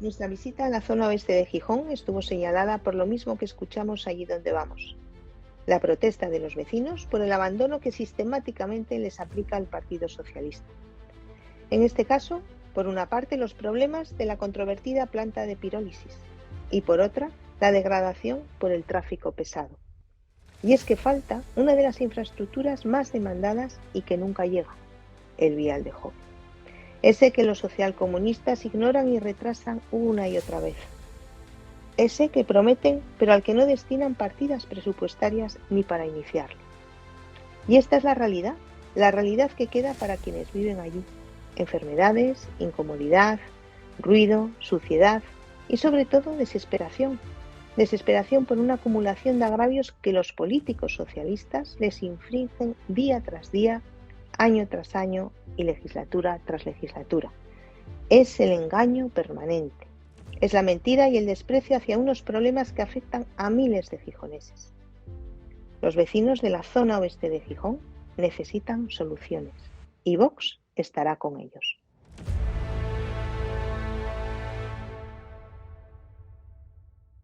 Nuestra visita a la zona oeste de Gijón estuvo señalada por lo mismo que escuchamos allí donde vamos: la protesta de los vecinos por el abandono que sistemáticamente les aplica el Partido Socialista. En este caso, por una parte, los problemas de la controvertida planta de pirólisis y por otra, la degradación por el tráfico pesado. Y es que falta una de las infraestructuras más demandadas y que nunca llega: el vial de Jove. Ese que los socialcomunistas ignoran y retrasan una y otra vez. Ese que prometen pero al que no destinan partidas presupuestarias ni para iniciarlo. Y esta es la realidad que queda para quienes viven allí: enfermedades, incomodidad, ruido, suciedad y sobre todo desesperación. Desesperación por una acumulación de agravios que los políticos socialistas les infringen día tras día, año tras año y legislatura tras legislatura. Es el engaño permanente. Es la mentira y el desprecio hacia unos problemas que afectan a miles de gijoneses. Los vecinos de la zona oeste de Gijón necesitan soluciones y Vox estará con ellos.